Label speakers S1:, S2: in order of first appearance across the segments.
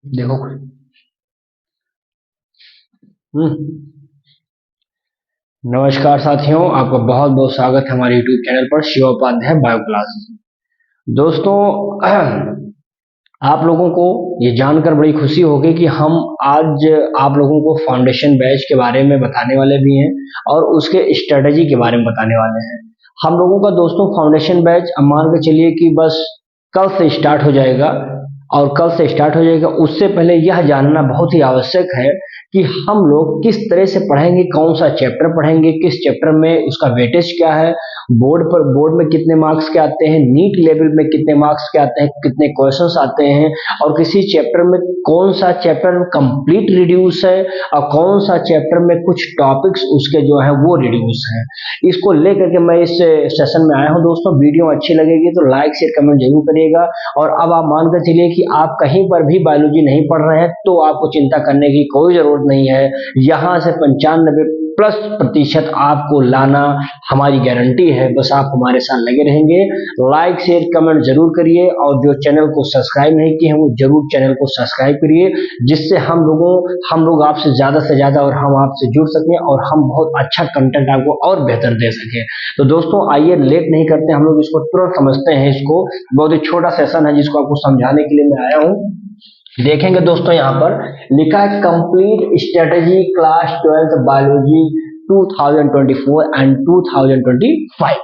S1: देखो। नमस्कार साथियों, आपका बहुत बहुत स्वागत है हमारे YouTube चैनल पर शिव उपाध्याय बायो क्लास। दोस्तों, आप लोगों को ये जानकर बड़ी खुशी होगी कि हम आज आप लोगों को फाउंडेशन बैच के बारे में बताने वाले भी हैं और उसके स्ट्रेटजी के बारे में बताने वाले हैं। हम लोगों का दोस्तों फाउंडेशन बैच अब मान के चलिए कि बस कल से स्टार्ट हो जाएगा। और कल से स्टार्ट हो जाएगा, उससे पहले यह जानना बहुत ही आवश्यक है कि हम लोग किस तरह से पढ़ेंगे, कौन सा चैप्टर पढ़ेंगे, किस चैप्टर में उसका वेटेज क्या है, बोर्ड में कितने मार्क्स के आते हैं, नीट लेवल में कितने मार्क्स के आते हैं, कितने क्वेश्चंस आते हैं, और किसी चैप्टर में कौन सा चैप्टर कंप्लीट रिड्यूस है और कौन सा चैप्टर में कुछ टॉपिक्स उसके जो है वो रिड्यूस है। इसको लेकर के मैं इस सेशन में आया हूं। दोस्तों, वीडियो अच्छी लगेगी तो लाइक शेयर कमेंट जरूर करिएगा। और अब आप मानकर चलिए कि आप कहीं पर भी बायोलॉजी नहीं पढ़ रहे हैं तो आपको चिंता करने की कोई जरूरत नहीं है। यहाँ से 95+ % आपको लाना हमारी गारंटी है। बस आप हमारे साथ लगे रहेंगे। लाइक शेयर कमेंट जरूर करिए और जो चैनल को सब्सक्राइब नहीं किए हैं वो जरूर चैनल को सब्सक्राइब करिए, जिससे हम लोग आपसे ज्यादा से ज्यादा और हम आपसे जुड़ सकें और हम बहुत अच्छा कंटेंट आपको और बेहतर दे सकें। तो दोस्तों, आइए लेट नहीं करते, हम लोग इसको तुरंत समझते हैं। इसको बहुत ही छोटा सेशन है जिसको आपको समझाने के लिए मैं आया हूँ। देखेंगे दोस्तों, यहाँ पर लिखा है complete strategy class 12th biology 2024 and 2025।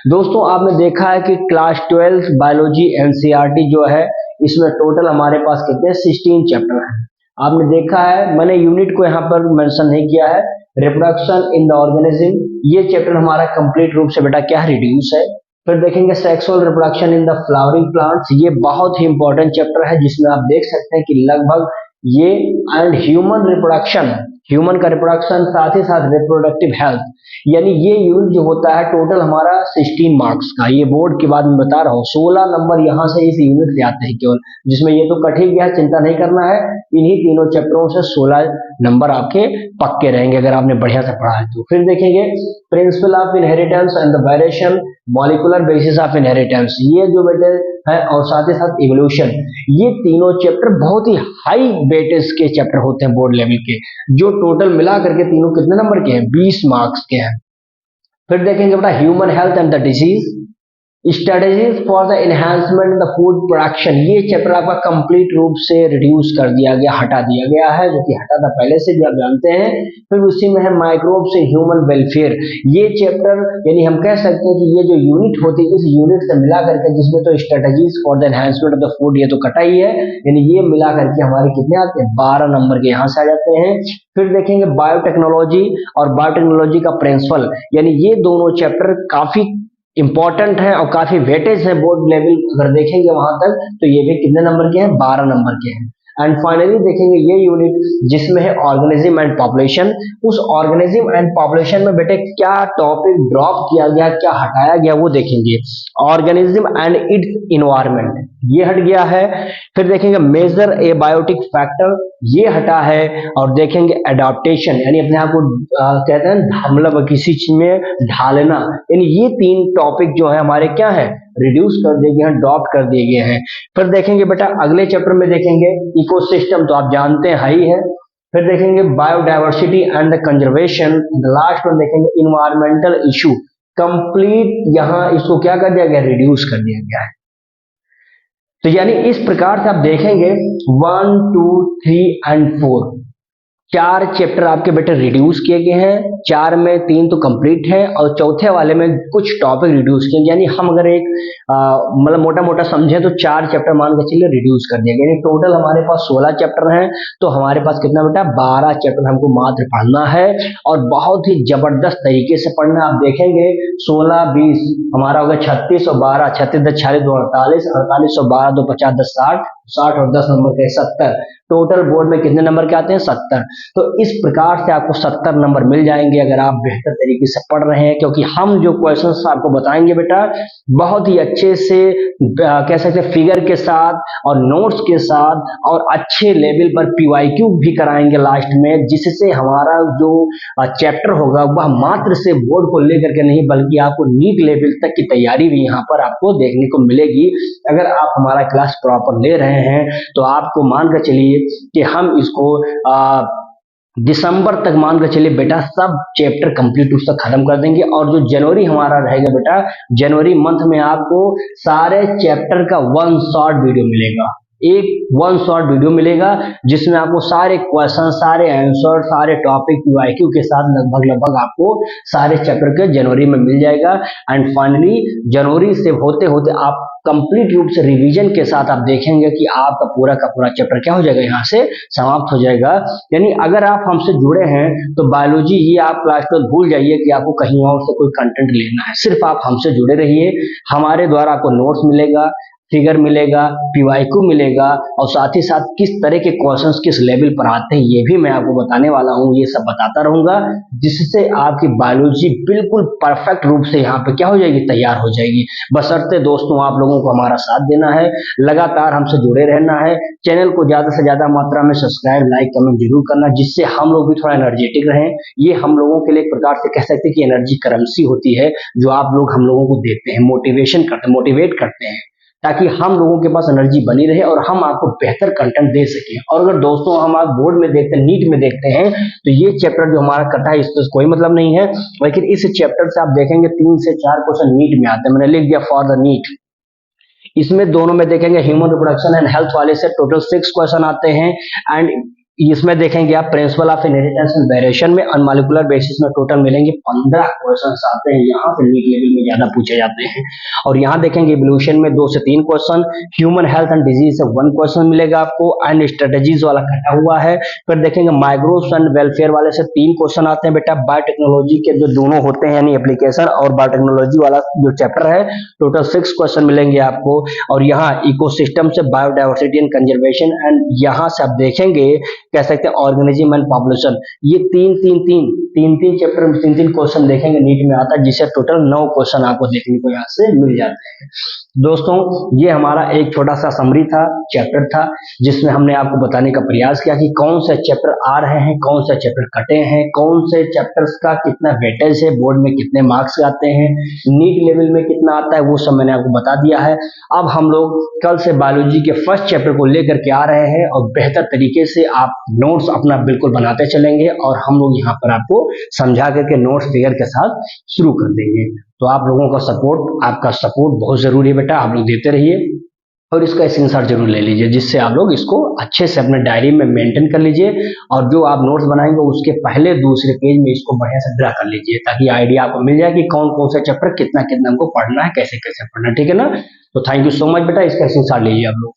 S1: दोस्तों, आपने देखा है कि क्लास 12th बायोलॉजी एनसीईआरटी जो है, इसमें टोटल हमारे पास कितने 16 चैप्टर हैं। आपने देखा है, मैंने यूनिट को यहाँ पर मेंशन नहीं किया है। रिप्रोडक्शन इन द ऑर्गेनिज्म, ये चैप्टर हमारा कंप्लीट रूप से बेटा क्या है, रिड्यूस है। फिर देखेंगे sexual reproduction in the flowering plants, ये बहुत ही इंपॉर्टेंट चैप्टर है जिसमें आप देख सकते हैं कि लगभग ये एंड ह्यूमन रिप्रोडक्शन, ह्यूमन का रिप्रोडक्शन, साथ ही साथ रिप्रोडक्टिव हेल्थ, यानी ये यूनिट जो होता है टोटल हमारा 16 मार्क्स का। ये बोर्ड के बाद में बता रहा हूँ 16 नंबर यहाँ से इस यूनिट से आते हैं केवल, जिसमें ये तो कट ही गया, चिंता नहीं करना है। इन्हीं तीनों चैप्टरों से 16 नंबर आपके पक्के रहेंगे अगर आपने बढ़िया से पढ़ा है तो। फिर देखेंगे principle of inheritance and the variation, molecular basis of inheritance, ये जो बेटे है, और साथ ही साथ इवोल्यूशन, ये तीनों चैप्टर बहुत ही हाई वेटेज के चैप्टर होते हैं बोर्ड लेवल के, जो टोटल मिला करके तीनों कितने नंबर के हैं, 20 मार्क्स के हैं। फिर देखेंगे बेटा human health and the disease, strategies for the enhancement the food production, ये चैप्टर आपका कंप्लीट रूप से रिड्यूस कर दिया गया, हटा दिया गया है, जो कि हटा था पहले से भी आप जानते हैं। फिर उसी में है माइक्रोब्स इन ह्यूमन वेलफेयर, ये चैप्टर यानी हम कह सकते हैं कि ये जो यूनिट होती है इस यूनिट से मिला करके, जिसमें तो strategies for the enhancement of the food ये तो कटा ही है, यानी ये मिला करके हमारे कितने आते हैं, 12 नंबर के यहाँ से आ जाते हैं। फिर देखेंगे बायोटेक्नोलॉजी और बायोटेक्नोलॉजी का प्रिंसिपल, यानी ये दोनों चैप्टर काफी इंपॉर्टेंट है और काफी वेटेज है बोर्ड लेवल, अगर देखेंगे वहां तक तो ये भी कितने नंबर के हैं, 12 नंबर के हैं। एंड फाइनली देखेंगे ये यूनिट जिसमें है ऑर्गेनिज्म एंड पॉपुलेशन, उस ऑर्गेनिज्म एंड पॉपुलेशन में बेटे क्या टॉपिक ड्रॉप किया गया, क्या हटाया गया वो देखेंगे। ऑर्गेनिज्म एंड इट्स इन्वायरमेंट ये हट गया है। फिर देखेंगे मेजर ए बायोटिक फैक्टर, ये हटा है। और देखेंगे एडाप्टेशन, यानी अपने आप को कहते हैं मतलब किसी चीज में ढालना, यानी ये 3 टॉपिक जो है हमारे क्या है, रिड्यूस कर दिए गए हैं, ड्रॉप कर दिए गए हैं। फिर देखेंगे बेटा अगले चैप्टर में देखेंगे इकोसिस्टम, तो आप जानते हैं हाई है। फिर देखेंगे biodiversity and the conservation, last में देखेंगे इन्वायरमेंटल इशू, कंप्लीट यहाँ इसको क्या कर दिया गया, रिड्यूस कर दिया गया है। तो यानी इस प्रकार से आप देखेंगे 1 2 3 एंड 4 4 चैप्टर आपके बेटे रिड्यूस किए गए हैं, 4 में 3 तो कंप्लीट है और चौथे वाले में कुछ टॉपिक रिड्यूस किए, यानी हम अगर एक मतलब मोटा मोटा समझे तो 4 चैप्टर मान के चलिए रिड्यूस कर दिया गया, यानी टोटल हमारे पास 16 चैप्टर हैं। तो हमारे पास कितना बेटा, 12 चैप्टर हमको मात्र पढ़ना है और बहुत ही जबरदस्त तरीके से पढ़ना। आप देखेंगे 16 20 हमारा होगा 36 और 12, 36 10 46 2 48, 48 और 12 2 50 10 60, 60 और 10 नंबर के 70, टोटल बोर्ड में कितने नंबर के आते हैं, 70। तो इस प्रकार से आपको 70 नंबर मिल जाएंगे अगर आप बेहतर तरीके से पढ़ रहे हैं, क्योंकि हम जो क्वेश्चंस आपको बताएंगे बेटा बहुत ही अच्छे से कह सकते हैं फिगर के साथ और नोट्स के साथ और अच्छे लेवल पर पीवाईक्यू भी कराएंगे लास्ट में, जिससे हमारा जो चैप्टर होगा वह मात्र से बोर्ड को लेकर के नहीं बल्कि आपको नीट लेवल तक की तैयारी भी यहाँ पर आपको देखने को मिलेगी अगर आप हमारा क्लास प्रॉपर ले रहे रहे हैं तो आपको मान कर चलिए कि हम इसको दिसंबर तक मान कर चलिए बेटा सब चैप्टर कंप्लीट उसका खत्म कर देंगे। और जो जनवरी हमारा रहेगा बेटा, जनवरी मंथ में आपको सारे चैप्टर का वन शॉर्ट वीडियो मिलेगा, एक वन शॉर्ट वीडियो मिलेगा जिसमें आपको सारे क्वेश्चन, सारे आंसर, सारे टॉपिक पीवाईक्यू के साथ लगभग आपको सारे चैप्टर के जनवरी में मिल जाएगा। एंड फाइनली जनवरी से होते होते आप कंप्लीट रूप से रिवीजन के साथ आप देखेंगे कि आपका पूरा का पूरा चैप्टर क्या हो जाएगा, यहाँ से समाप्त हो जाएगा। यानी अगर आप हमसे जुड़े हैं तो बायोलॉजी ही आप क्लास 12 भूल जाइए कि आपको कहीं और से कोई कंटेंट लेना है, सिर्फ आप हमसे जुड़े रहिए। हमारे द्वारा आपको नोट्स मिलेगा, फिगर मिलेगा, पीवाईक्यू मिलेगा और साथ ही साथ किस तरह के क्वेश्चंस किस लेवल पर आते हैं ये भी मैं आपको बताने वाला हूँ, ये सब बताता रहूंगा जिससे आपकी बायोलॉजी बिल्कुल परफेक्ट रूप से यहाँ पे क्या हो जाएगी, तैयार हो जाएगी। बशर्ते दोस्तों आप लोगों को हमारा साथ देना है, लगातार हमसे जुड़े रहना है, चैनल को ज्यादा से ज्यादा मात्रा में सब्सक्राइब, लाइक, कमेंट जरूर करना जिससे हम लोग भी थोड़ा एनर्जेटिक रहें। ये हम लोगों के लिए एक प्रकार से कह सकते हैं कि एनर्जी करेंसी होती है जो आप लोग हम लोगों को देते हैं, मोटिवेशन करते हैं, मोटिवेट करते हैं ताकि हम लोगों के पास एनर्जी बनी रहे और हम आपको बेहतर कंटेंट दे सकें। और अगर दोस्तों हम आप बोर्ड में देखते हैं, नीट में देखते हैं तो ये चैप्टर जो हमारा कटा है इससे कोई मतलब नहीं है, लेकिन इस चैप्टर से आप देखेंगे 3 से 4 क्वेश्चन नीट में आते हैं। मैंने लिख दिया फॉर द नीट। इसमें दोनों में देखेंगे ह्यूमन रिप्रोडक्शन एंड हेल्थ वाले से टोटल 6 क्वेश्चन आते हैं। एंड इसमें देखेंगे आप principle of inheritance and variation में ऑन मॉलिक्यूलर बेसिस में टोटल मिलेंगे 15 क्वेश्चन आते हैं, यहाँ से नीट लेवल में ज्यादा पूछे जाते हैं। और यहाँ देखेंगे इवोल्यूशन में 2 से 3 question, human health and disease से 1 क्वेश्चन मिलेगा आपको एंड स्ट्रेटेजीज वाला कटा हुआ है। फिर देखेंगे माइक्रोब्स एंड वेलफेयर वाले से 3 क्वेश्चन आते हैं बेटा, बायोटेक्नोलॉजी के जो दोनों होते हैं यानी एप्लीकेशन और बायोटेक्नोलॉजी वाला जो चैप्टर है टोटल 6 क्वेश्चन मिलेंगे आपको। और यहाँ इकोसिस्टम से बायोडाइवर्सिटी एंड कंजर्वेशन एंड यहाँ से आप देखेंगे कह सकते हैं ऑर्गेनिज्म एंड पॉपुलेशन, ये तीन चैप्टर में 3 क्वेश्चन देखेंगे नीट में आता है जिससे टोटल 9 क्वेश्चन आपको देखने को यहाँ से मिल जाते हैं। दोस्तों ये हमारा एक छोटा सा समरी था, चैप्टर था जिसमें हमने आपको बताने का प्रयास किया कि कौन से चैप्टर आ रहे हैं, कौन से चैप्टर कटे हैं, कौन से चैप्टर्स का कितना वेटेज है, बोर्ड में कितने मार्क्स आते हैं, नीट लेवल में कितना आता है, वो सब मैंने आपको बता दिया है। अब हम लोग कल से बायोलॉजी के फर्स्ट चैप्टर को लेकर के आ रहे हैं और बेहतर तरीके से आप नोट्स अपना बिल्कुल बनाते चलेंगे और हम लोग यहाँ पर आपको समझा करके नोट्स फिगर के साथ शुरू कर देंगे। तो आप लोगों का सपोर्ट, आपका सपोर्ट बहुत जरूरी है बेटा, आप लोग देते रहिए और इसका स्क्रीनशॉट जरूर ले लीजिए जिससे आप लोग इसको अच्छे से अपने डायरी में मेंटेन कर लीजिए और जो आप नोट्स बनाएंगे उसके पहले दूसरे पेज में इसको बढ़िया से ड्रा कर लीजिए ताकि आइडिया आपको मिल जाए कि कौन कौन सा चैप्टर कितना कितना हमको पढ़ना है, कैसे कैसे पढ़ना है, ठीक है ना। तो थैंक यू सो मच बेटा, इसका स्क्रीनशॉट लीजिए आप लोग।